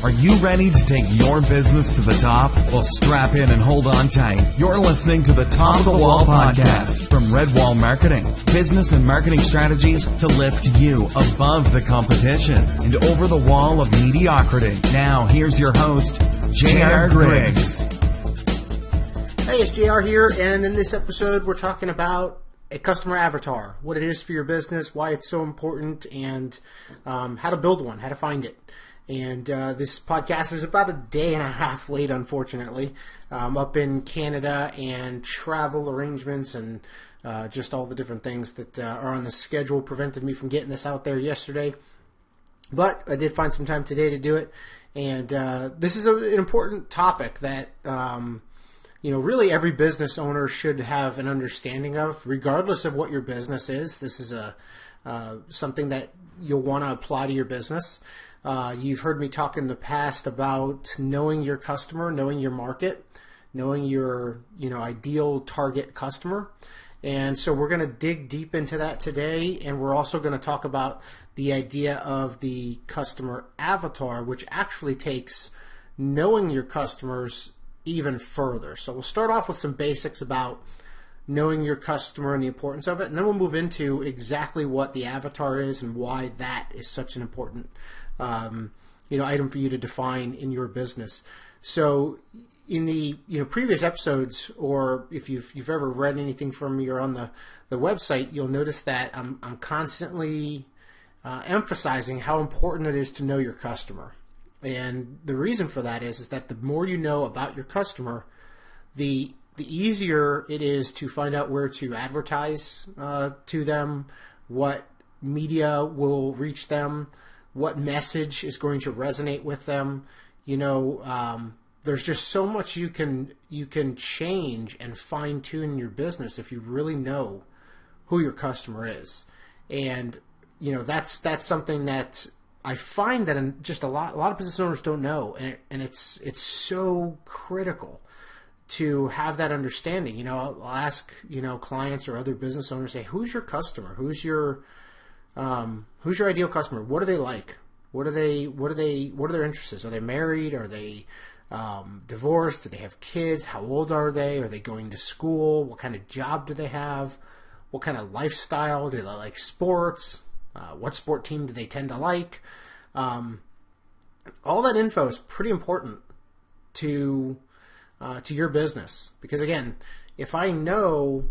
Are you ready to take your business to the top? Well, strap in and hold on tight. You're listening to the Top of the Wall podcast from Redwall Marketing. Business and marketing strategies to lift you above the competition and over the wall of mediocrity. Now, here's your host, J.R. Griggs. Hey, it's JR here, and in this episode, we're talking about a customer avatar, what it is for your business, why it's so important, and how to build one, how to find it. And this podcast is about a day and a half late, unfortunately. Up in Canada, and travel arrangements and just all the different things that are on the schedule prevented me from getting this out there yesterday. But I did find some time today to do it. And this is an important topic that really every business owner should have an understanding of, regardless of what your business is. This is something that you'll want to apply to your business. You've heard me talk in the past about knowing your customer, knowing your market, knowing your ideal target customer. And so we're going to dig deep into that today, and we're also going to talk about the idea of the customer avatar, which actually takes knowing your customers even further. So we'll start off with some basics about knowing your customer and the importance of it, and then we'll move into exactly what the avatar is and why that is such an important item for you to define in your business. So in the previous episodes, or if you've ever read anything from me or on the website, you'll notice that I'm constantly emphasizing how important it is to know your customer. And the reason for that is that the more you know about your customer, the easier it is to find out where to advertise to them, what media will reach them, what message is going to resonate with them. There's just so much you can change and fine tune in your business if you really know who your customer is. And that's something that I find that just a lot of business owners don't know, and it's so critical to have that understanding. I'll ask clients or other business owners, say, who's your customer? Who's your ideal customer? What do they like? What are their interests? Are they married? Are they divorced? Do they have kids? How old are they? Are they going to school? What kind of job do they have? What kind of lifestyle? Do they like sports? What sport team do they tend to like? All that info is pretty important to your business, because again, if I know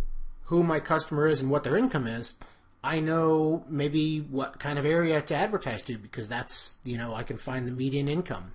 who my customer is and what their income is, I know maybe what kind of area to advertise to, because that's, I can find the median income.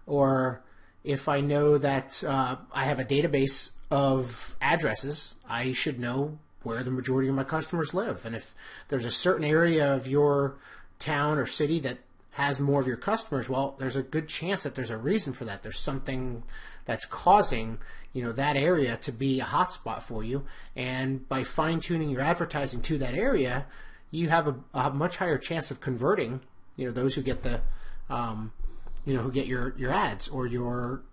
Or if I know that I have a database of addresses, I should know where the majority of my customers live. And if there's a certain area of your town or city that has more of your customers, well, there's a good chance that there's a reason for that. There's something that's causing that area to be a hotspot for you, and by fine-tuning your advertising to that area, you have a much higher chance of converting those who get the who get your ads or your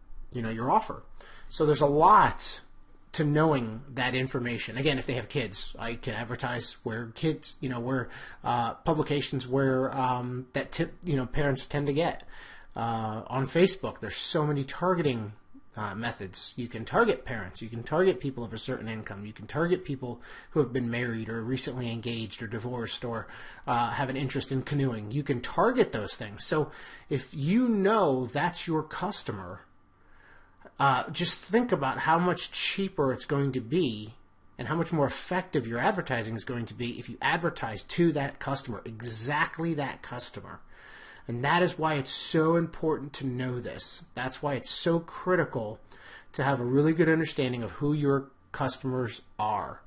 offer. So there's a lot to knowing that information. Again, if they have kids, I can advertise where kids, where publications where parents tend to get. On Facebook, there's so many targeting methods. You can target parents. You can target people of a certain income. You can target people who have been married or recently engaged or divorced or have an interest in canoeing. You can target those things. So if you know that's your customer, just think about how much cheaper it's going to be and how much more effective your advertising is going to be if you advertise to that customer, exactly that customer. And that is why it's so important to know this. That's why it's so critical to have a really good understanding of who your customers are.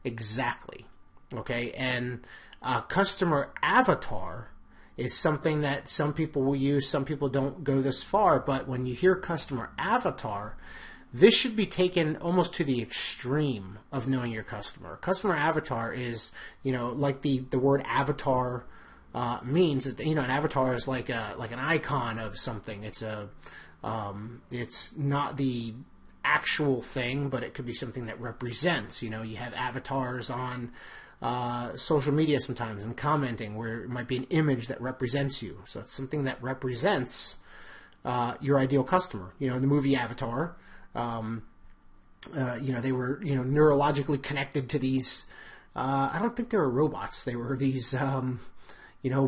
Exactly. Okay? And customer avatar is something that some people will use. Some people don't go this far. But when you hear customer avatar, this should be taken almost to the extreme of knowing your customer. Customer avatar is, like the word avatar means that, an avatar is like an icon of something. It's not the actual thing, but it could be something that represents. You have avatars on social media sometimes and commenting where it might be an image that represents you. So it's something that represents your ideal customer. In the movie Avatar, they were, neurologically connected to these, I don't think they were robots. They were these,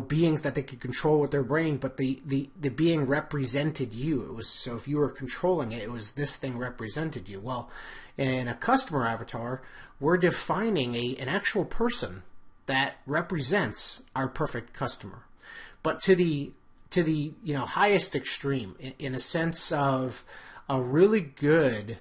beings that they could control with their brain, but the being represented you. It was, so if you were controlling it, it was this thing represented you. Well, in a customer avatar, we're defining an actual person that represents our perfect customer. But to the highest extreme, in a sense of a really good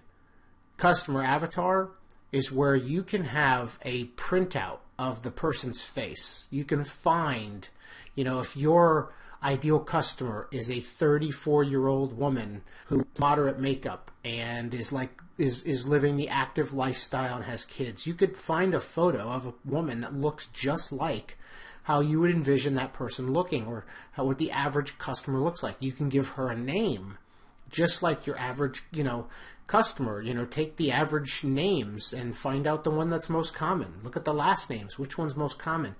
customer avatar is where you can have a printout of the person's face. You can find, if your ideal customer is a 34-year-old woman who moderate makeup and is living the active lifestyle and has kids, you could find a photo of a woman that looks just like how you would envision that person looking, or what the average customer looks like. You can give her a name, just like your average, customer. Take the average names and find out the one that's most common. Look at the last names. Which one's most common?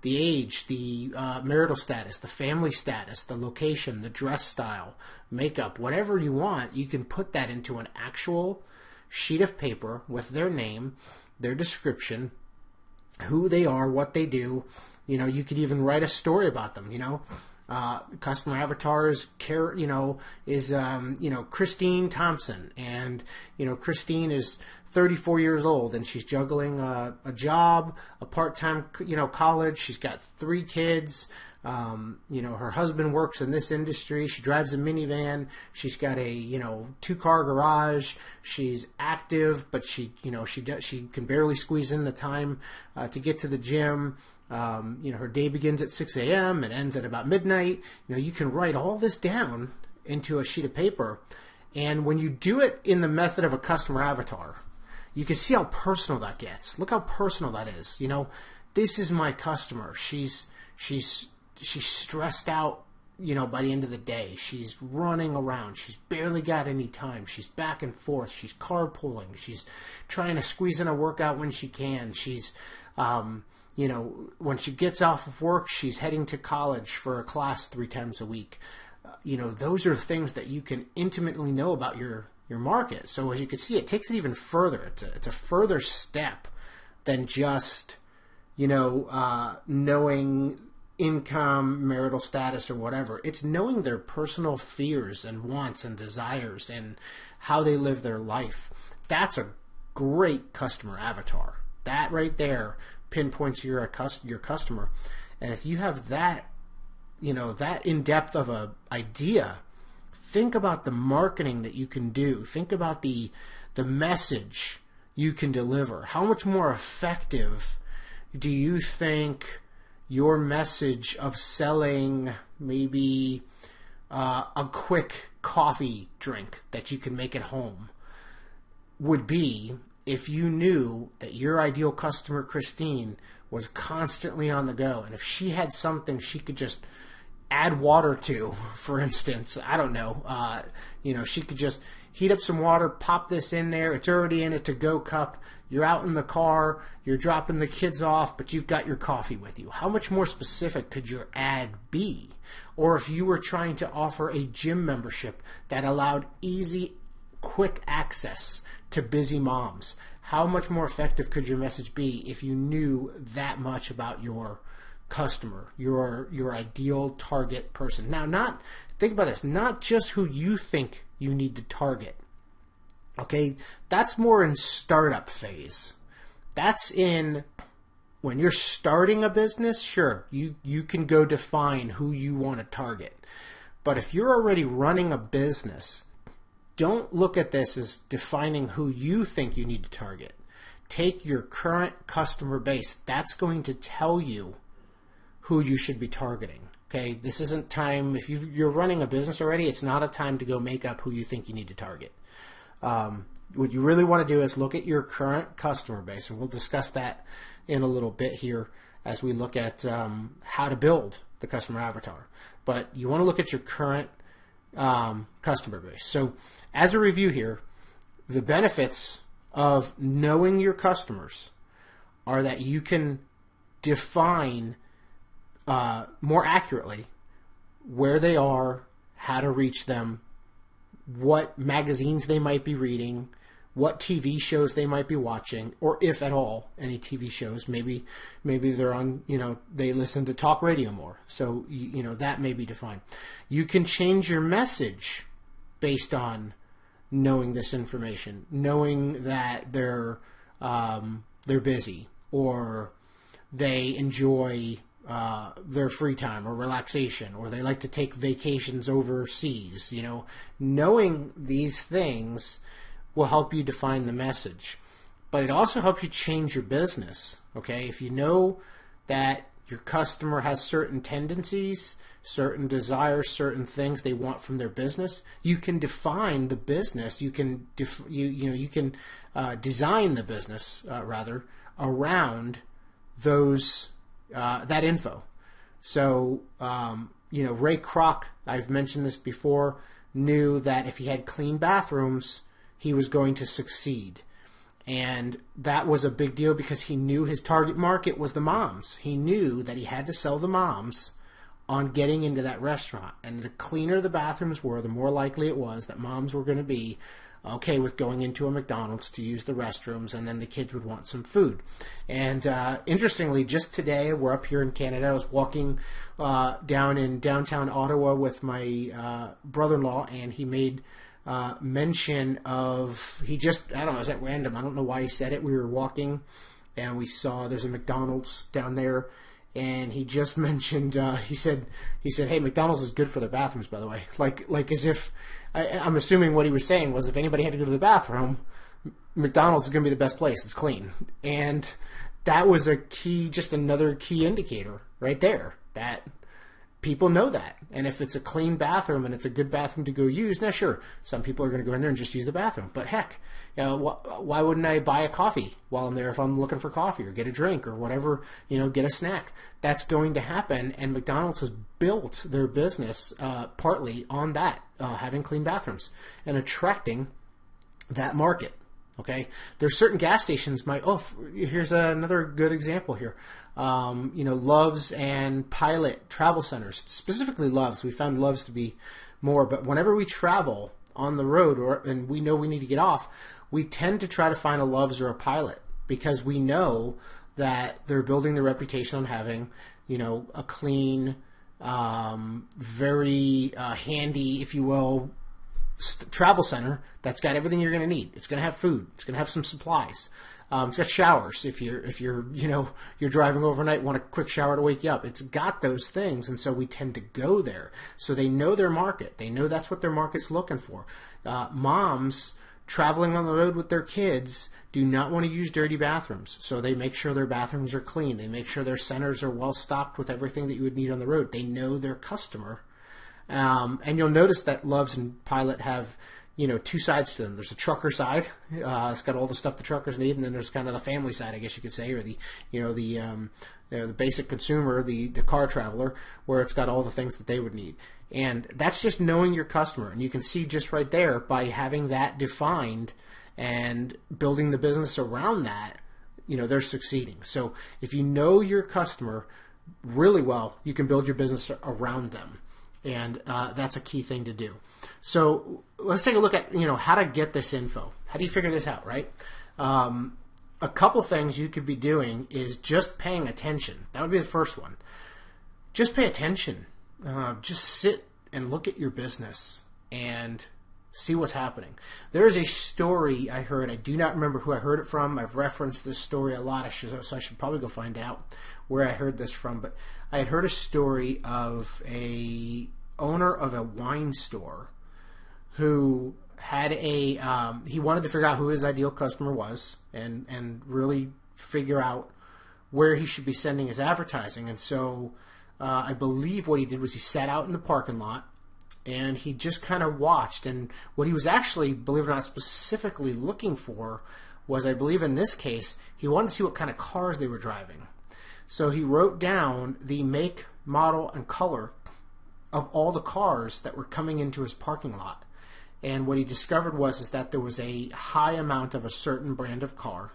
The age, the marital status, the family status, the location, the dress style, makeup, whatever you want. You can put that into an actual sheet of paper with their name, their description, who they are, what they do. You could even write a story about them. Customer avatar is Christine Thompson, and Christine is 34 years old, and she's juggling a job, a part-time college. She's got 3 kids. Her husband works in this industry. She drives a minivan. She's got a 2-car garage. She's active, but she can barely squeeze in the time to get to the gym. Her day begins at 6 a.m. and ends at about midnight. You can write all this down into a sheet of paper, and when you do it in the method of a customer avatar, you can see how personal that gets. Look how personal that is. This is my customer. She's stressed out, by the end of the day. She's running around. She's barely got any time. She's back and forth. She's carpooling. She's trying to squeeze in a workout when she can. She's, when she gets off of work, she's heading to college for a class 3 times a week. Those are things that you can intimately know about your market. So as you can see, it takes it even further. It's a further step than just, knowing income, marital status, or whatever. It's knowing their personal fears and wants and desires and how they live their life. That's a great customer avatar. That right there pinpoints your customer. And if you have that, that in-depth of a idea, think about the marketing that you can do. Think about the message you can deliver. How much more effective do you think your message of selling maybe a quick coffee drink that you can make at home would be if you knew that your ideal customer, Christine, was constantly on the go, and if she had something she could just add water to, for instance, I don't know, she could just heat up some water, pop this in there, it's already in a to-go cup, you're out in the car, you're dropping the kids off, but you've got your coffee with you. How much more specific could your ad be? Or if you were trying to offer a gym membership that allowed easy, quick access to busy moms, how much more effective could your message be if you knew that much about your customer, your ideal target person? Now, think about this, not just who you think you need to target. Okay, that's more in startup phase. That's in when you're starting a business, sure, you can go define who you want to target. But if you're already running a business, don't look at this as defining who you think you need to target. Take your current customer base. That's going to tell you who you should be targeting. Okay, this isn't time, if you're running a business already, it's not a time to go make up who you think you need to target. What you really want to do is look at your current customer base, and we'll discuss that in a little bit here as we look at how to build the customer avatar. But you want to look at your current customer base. So as a review here, the benefits of knowing your customers are that you can define more accurately where they are, how to reach them, what magazines they might be reading, what TV shows they might be watching, or if at all any TV shows. Maybe they're on, they listen to talk radio more. So, that may be defined. You can change your message based on knowing this information, knowing that they're busy, or they enjoy their free time or relaxation, or they like to take vacations overseas. Knowing these things will help you define the message. But it also helps you change your business. Okay, if you know that your customer has certain tendencies, certain desires, certain things they want from their business, you can define the business. You can design the business rather around those that info. So Ray Kroc, I've mentioned this before, knew that if he had clean bathrooms, he was going to succeed. And that was a big deal because he knew his target market was the moms. He knew that he had to sell the moms on getting into that restaurant. And the cleaner the bathrooms were, the more likely it was that moms were going to be okay with going into a McDonald's to use the restrooms, and then the kids would want some food. And interestingly, just today, we're up here in Canada. I was walking down in downtown Ottawa with my brother-in-law, and he made mention of, I don't know, is that random? I don't know why he said it. We were walking and we saw there's a McDonald's down there, and he just mentioned, he said, hey, McDonald's is good for their bathrooms, by the way. Like as if, I'm assuming what he was saying was if anybody had to go to the bathroom, McDonald's is going to be the best place. It's clean. And that was just another key indicator right there, that people know that. And if it's a clean bathroom and it's a good bathroom to go use, now sure, some people are going to go in there and just use the bathroom. But heck, why wouldn't I buy a coffee while I'm there if I'm looking for coffee, or get a drink, or whatever, get a snack? That's going to happen. And McDonald's has built their business partly on that, having clean bathrooms and attracting that market. Okay, there's certain gas stations here's another good example here. Love's and Pilot travel centers, specifically Love's. We found Love's to be more, but whenever we travel on the road and we know we need to get off, we tend to try to find a Love's or a Pilot, because we know that they're building their reputation on having, a clean, very handy, if you will, travel center that's got everything you're going to need. It's going to have food. It's going to have some supplies. It's got showers if you're driving overnight, want a quick shower to wake you up. It's got those things, and so we tend to go there. So they know their market. They know that's what their market's looking for. Moms traveling on the road with their kids do not want to use dirty bathrooms, so they make sure their bathrooms are clean. They make sure their centers are well stocked with everything that you would need on the road. They know their customer. And you'll notice that Love's and Pilot have, two sides to them. There's a trucker side. It's got all the stuff the truckers need, and then there's kind of the family side, I guess you could say, or the basic consumer, the car traveler, where it's got all the things that they would need. And that's just knowing your customer. And you can see just right there, by having that defined and building the business around that, they're succeeding. So if you know your customer really well, you can build your business around them. And that's a key thing to do. So let's take a look at, how to get this info. How do you figure this out, right? A couple things you could be doing is just paying attention. That would be the first one. Just pay attention. Just sit and look at your business and see what's happening. There is a story I heard. I do not remember who I heard it from. I've referenced this story a lot, so I should probably go find out where I heard this from. But I had heard a story of a owner of a wine store who had he wanted to figure out who his ideal customer was and really figure out where he should be sending his advertising. And so I believe what he did was he sat out in the parking lot and he just kind of watched. And what he was actually, believe it or not, specifically looking for was, I believe in this case, he wanted to see what kind of cars they were driving. So he wrote down the make, model, and color of all the cars that were coming into his parking lot. And what he discovered was that there was a high amount of a certain brand of car.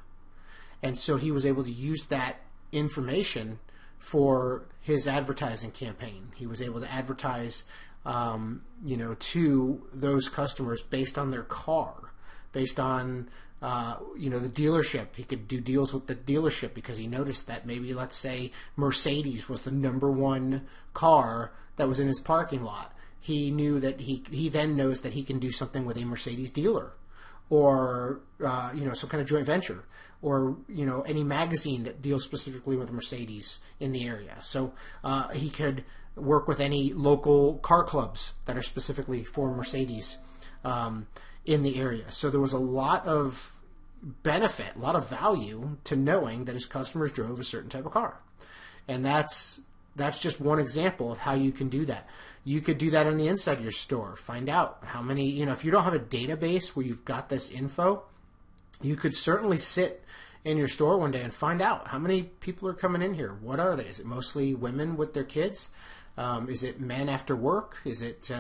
And so he was able to use that information for his advertising campaign. He was able to advertise to those customers based on their car, based on the dealership. He could do deals with the dealership because he noticed that maybe, let's say, Mercedes was the number one car that was in his parking lot. He knew that he then knows that he can do something with a Mercedes dealer, or some kind of joint venture, or any magazine that deals specifically with Mercedes in the area. So he could work with any local car clubs that are specifically for Mercedes in the area. So there was a lot of benefit, a lot of value to knowing that his customers drove a certain type of car. And that's just one example of how you can do that. You could do that on the inside of your store. Find out how many, if you don't have a database where you've got this info, you could certainly sit in your store one day and find out how many people are coming in here. What are they? Is it mostly women with their kids? Is it men after work? Is it,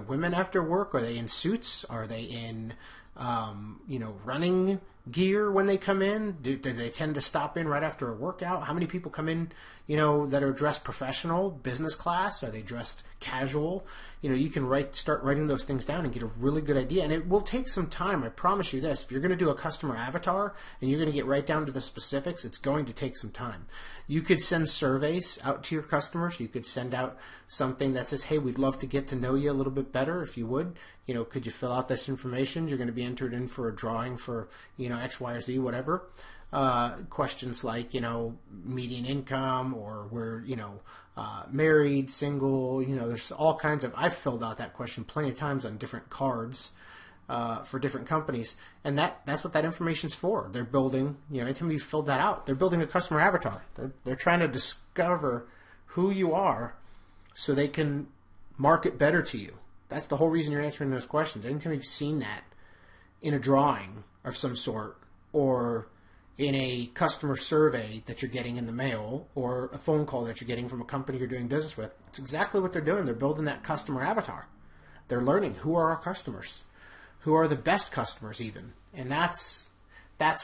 women after work? Are they in suits? Are they in, running gear when they come in? Do they tend to stop in right after a workout? How many people come in, that are dressed professional, business class? Are they dressed casual? You can start writing those things down and get a really good idea. And it will take some time. I promise you this. If you're going to do a customer avatar and you're going to get right down to the specifics, it's going to take some time. You could send surveys out to your customers. You could send out something that says, hey, we'd love to get to know you a little bit better if you would. Could you fill out this information? You're going to be entered in for a drawing for, X, Y, or Z, whatever. Questions like, median income, or we're, married, single, there's all kinds of, I've filled out that question plenty of times on different cards for different companies. And that's what that information's for. They're building, anytime you filled that out, they're building a customer avatar. They're trying to discover who you are so they can market better to you. That's the whole reason you're answering those questions. Anytime you've seen that in a drawing of some sort, or in a customer survey that you're getting in the mail, or a phone call that you're getting from a company you're doing business with, it's exactly what they're doing. They're building that customer avatar. They're learning who are our customers, who are the best customers even. And that's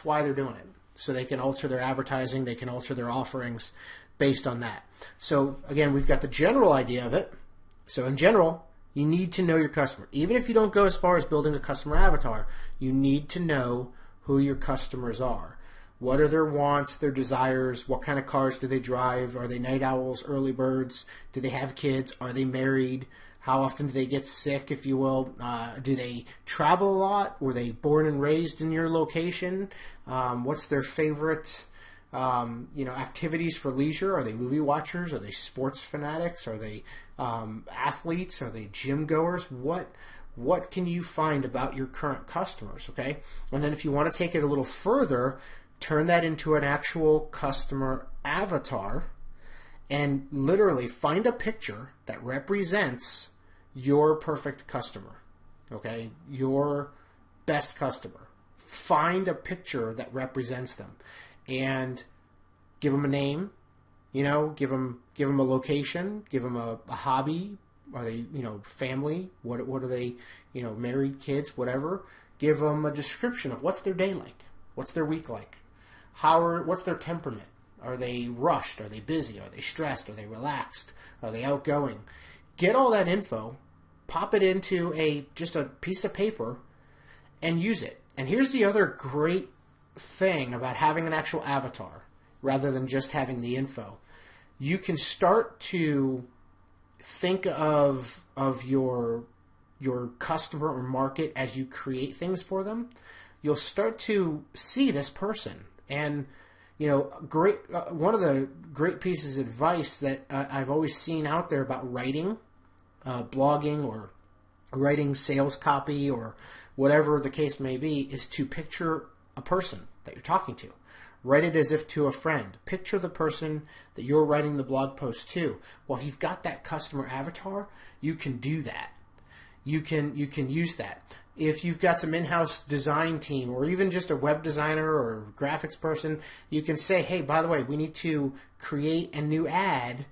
why they're doing it. So they can alter their advertising, they can alter their offerings based on that. So again, we've got the general idea of it. So in general, you need to know your customer. Even if you don't go as far as building a customer avatar, you need to know who your customers are. What are their wants, their desires? What kind of cars do they drive? Are they night owls, early birds? Do they have kids? Are they married? How often do they get sick, if you will? Do they travel a lot? Were they born and raised in your location? What's their favorite activities for leisure? Are they movie watchers? Are they sports fanatics? Are they athletes? Are they gym goers? What can you find about your current customers, okay? And then if you want to take it a little further, turn that into an actual customer avatar and literally find a picture that represents your perfect customer, okay? Your best customer. Find a picture that represents them and give them a name, give them a location, give them a hobby. Are they, family? What are they, married, kids, whatever? Give them a description of what's their day like, what's their week like, what's their temperament? Are they rushed? Are they busy? Are they stressed? Are they relaxed? Are they outgoing? Get all that info, pop it into just a piece of paper, and use it. And here's the other great thing about having an actual avatar rather than just having the info. You can start to think of your customer or market as you create things for them. You'll start to see this person. And one of the great pieces of advice that I've always seen out there about writing, blogging, or writing sales copy, or whatever the case may be, is to picture a person that you're talking to. Write it as if to a friend. Picture the person that you're writing the blog post to. Well, if you've got that customer avatar, you can do that. You can use that. If you've got some in-house design team, or even just a web designer or graphics person, you can say, hey, by the way, we need to create a new ad,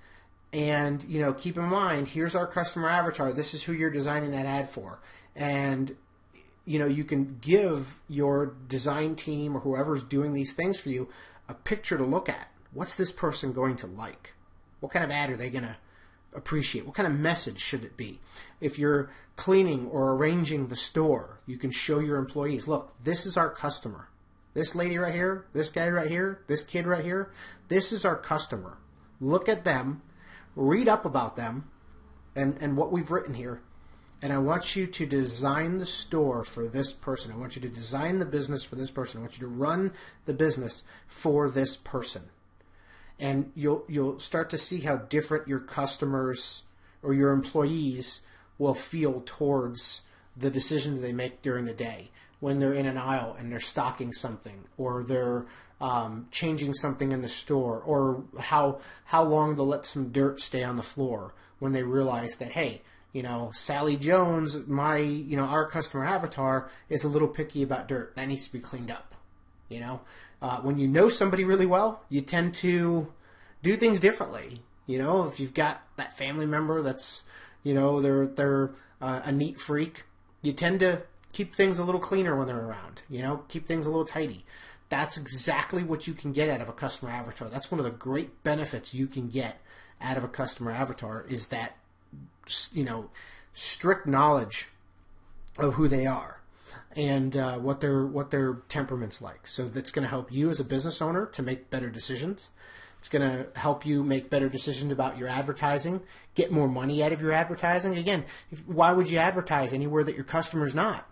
and keep in mind, here's our customer avatar. This is who you're designing that ad for. And you can give your design team or whoever's doing these things for you a picture to look at. What's this person going to like? What kind of ad are they going to appreciate? What kind of message should it be? If you're cleaning or arranging the store, you can show your employees, look, this is our customer. This lady right here, this guy right here, this kid right here, this is our customer. Look at them, read up about them and what we've written here. And I want you to design the store for this person. I want you to design the business for this person. I want you to run the business for this person. And you'll start to see how different your customers or your employees will feel towards the decisions they make during the day. When they're in an aisle and they're stocking something, or they're changing something in the store, or how long they'll let some dirt stay on the floor when they realize that, hey, Sally Jones, our customer avatar, is a little picky about dirt. That needs to be cleaned up. When you know somebody really well, you tend to do things differently. If you've got that family member that's, they're a neat freak, you tend to keep things a little cleaner when they're around. Keep things a little tidy. That's exactly what you can get out of a customer avatar. That's one of the great benefits you can get out of a customer avatar, is that strict knowledge of who they are and what their temperament's like. So that's going to help you as a business owner to make better decisions. It's going to help you make better decisions about your advertising, get more money out of your advertising. Again, why would you advertise anywhere that your customer's not?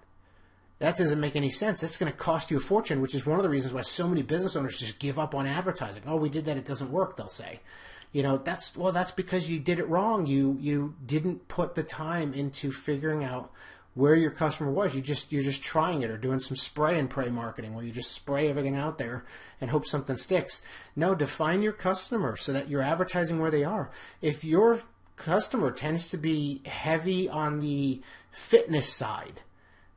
That doesn't make any sense. That's going to cost you a fortune, which is one of the reasons why so many business owners just give up on advertising. Oh, we did that. It doesn't work, they'll say. That's because you did it wrong. You didn't put the time into figuring out where your customer was. You're just trying it, or doing some spray and pray marketing where you just spray everything out there and hope something sticks. No, define your customer so that you're advertising where they are. If your customer tends to be heavy on the fitness side,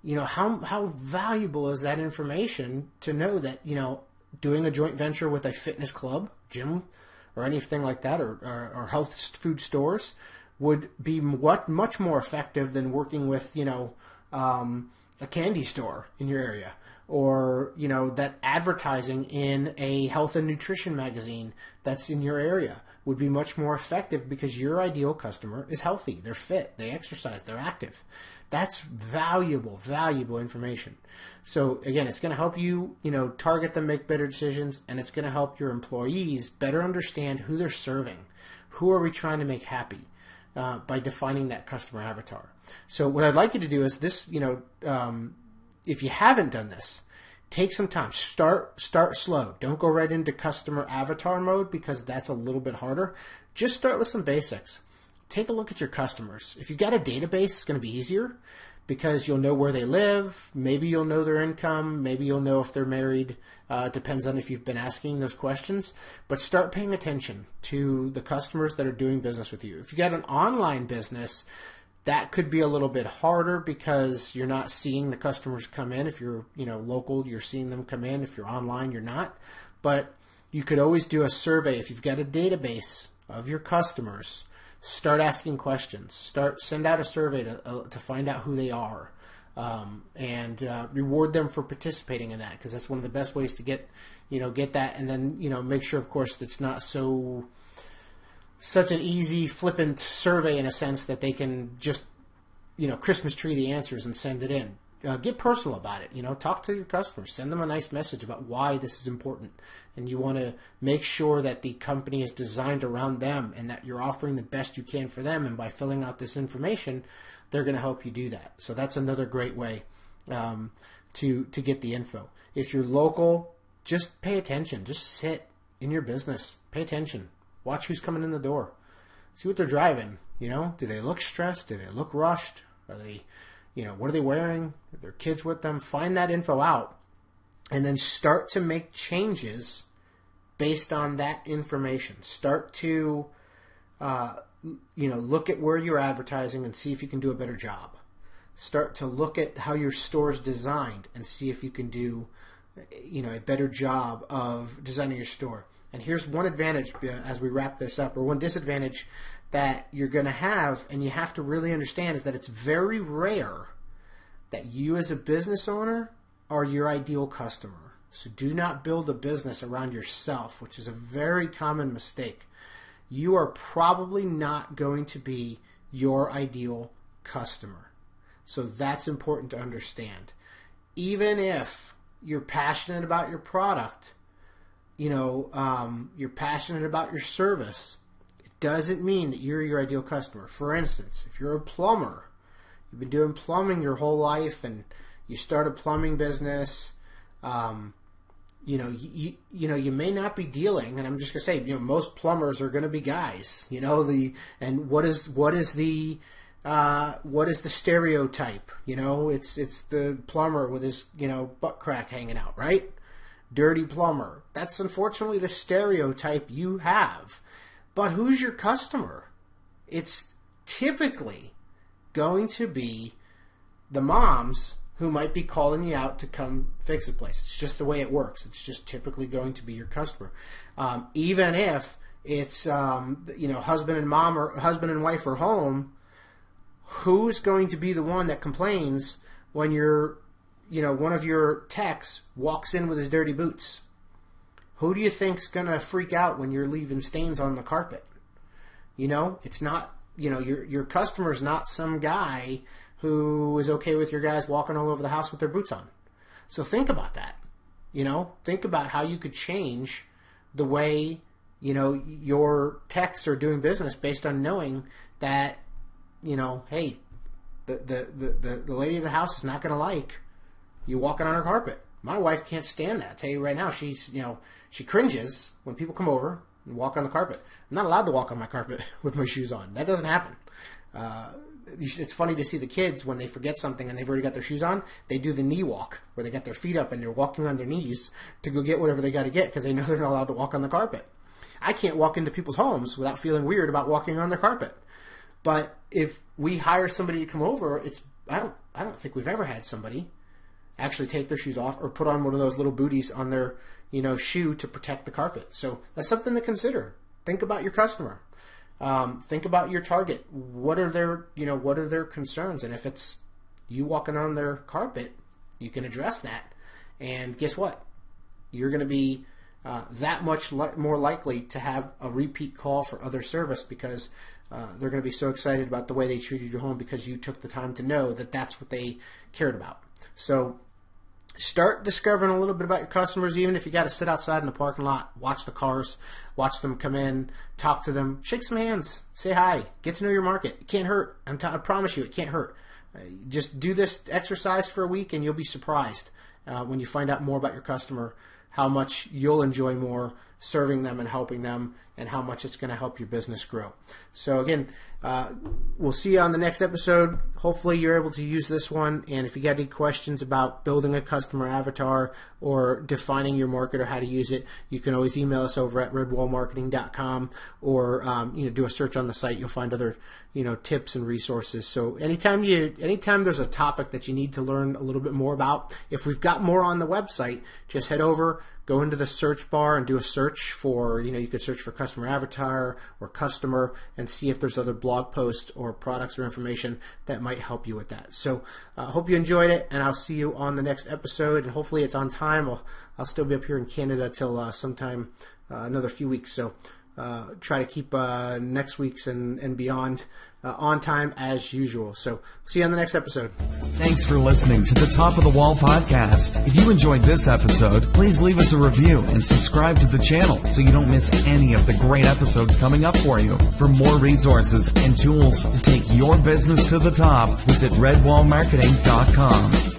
how valuable is that information to know that, doing a joint venture with a fitness club, gym, or anything like that, or health food stores would be much more effective than working with, a candy store in your area, or, that advertising in a health and nutrition magazine that's in your area would be much more effective, because your ideal customer is healthy, they're fit, they exercise, they're active. That's valuable information. So again, it's going to help you, target them, make better decisions, and it's going to help your employees better understand who they're serving. Who are we trying to make happy by defining that customer avatar? So what I'd like you to do is this, if you haven't done this, take some time. Start slow. Don't go right into customer avatar mode, because that's a little bit harder. Just start with some basics. Take a look at your customers. If you've got a database, it's going to be easier, because you'll know where they live. Maybe you'll know their income. Maybe you'll know if they're married. Depends on if you've been asking those questions. But start paying attention to the customers that are doing business with you. If you got an online business, that could be a little bit harder, because you're not seeing the customers come in. If you're local, you're seeing them come in. If you're online, you're not. But you could always do a survey. If you've got a database of your customers, start asking questions. Send out a survey to find out who they are, and reward them for participating in that, because that's one of the best ways to get that. And then make sure, of course, it's not such an easy, flippant survey in a sense that they can just Christmas tree the answers and send it in. Get personal about it. Talk to your customers. Send them a nice message about why this is important. And you want to make sure that the company is designed around them, and that you're offering the best you can for them. And by filling out this information, they're going to help you do that. So that's another great way to get the info. If you're local, just pay attention. Just sit in your business. Pay attention. Watch who's coming in the door. See what they're driving. Do they look stressed? Do they look rushed? Are they... what are they wearing? Are there kids with them? Find that info out, and then start to make changes based on that information. Start to, look at where you're advertising and see if you can do a better job. Start to look at how your store is designed and see if you can do, a better job of designing your store. And here's one advantage as we wrap this up, or one disadvantage that you're going to have, and you have to really understand, is that it's very rare that you as a business owner are your ideal customer. So do not build a business around yourself, which is a very common mistake. you are probably not going to be your ideal customer. So that's important to understand. Even if you're passionate about your product, you're passionate about your service, it doesn't mean that you're your ideal customer. For instance, if you're a plumber, you've been doing plumbing your whole life and you start a plumbing business, you may not be dealing, and I'm just gonna say, most plumbers are gonna be guys. And what is the stereotype? It's the plumber with his butt crack hanging out, right? Dirty plumber. That's unfortunately the stereotype you have. But who's your customer? It's typically going to be the moms who might be calling you out to come fix a place. It's just the way it works. It's just typically going to be your customer. Even if it's husband and wife are home, who's going to be the one that complains when one of your techs walks in with his dirty boots? Who do you think's going to freak out when you're leaving stains on the carpet? It's not, your customer's not some guy who is okay with your guys walking all over the house with their boots on. So think about that. Think about how you could change the way, your techs are doing business based on knowing that, hey, the lady of the house is not going to like you walking on her carpet. My wife can't stand that. I tell you right now, she cringes when people come over and walk on the carpet. I'm not allowed to walk on my carpet with my shoes on. That doesn't happen. It's funny to see the kids when they forget something and they've already got their shoes on. They do the knee walk where they got their feet up and they're walking on their knees to go get whatever they got to get because they know they're not allowed to walk on the carpet. I can't walk into people's homes without feeling weird about walking on their carpet. But if we hire somebody to come over, I don't think we've ever had somebody actually take their shoes off or put on one of those little booties on their shoe to protect the carpet. So that's something to consider. Think about your customer. Think about your target. What are their concerns? And if it's you walking on their carpet, you can address that. And guess what? You're going to be that much more likely to have a repeat call for other service because they're going to be so excited about the way they treated your home because you took the time to know that that's what they cared about. So start discovering a little bit about your customers, even if you got to sit outside in the parking lot, watch the cars, watch them come in, talk to them, shake some hands, say hi, get to know your market. It can't hurt. I promise you, it can't hurt. Just do this exercise for a week and you'll be surprised when you find out more about your customer, how much you'll enjoy more serving them and helping them, and how much it's going to help your business grow. So again, we'll see you on the next episode. Hopefully you're able to use this one, and if you got any questions about building a customer avatar or defining your market or how to use it, you can always email us over at redwallmarketing.com or do a search on the site. You'll find other tips and resources. So anytime there's a topic that you need to learn a little bit more about, if we've got more on the website, just head over, go into the search bar and do a search for, you could search for customer avatar or customer and see if there's other blog posts or products or information that might help you with that. So I hope you enjoyed it, and I'll see you on the next episode, and hopefully it's on time. I'll still be up here in Canada till sometime another few weeks. So try to keep next week's and beyond on time as usual. So see you on the next episode. Thanks for listening to the Top of the Wall podcast. If you enjoyed this episode, please leave us a review and subscribe to the channel so you don't miss any of the great episodes coming up for you. For more resources and tools to take your business to the top, visit redwallmarketing.com.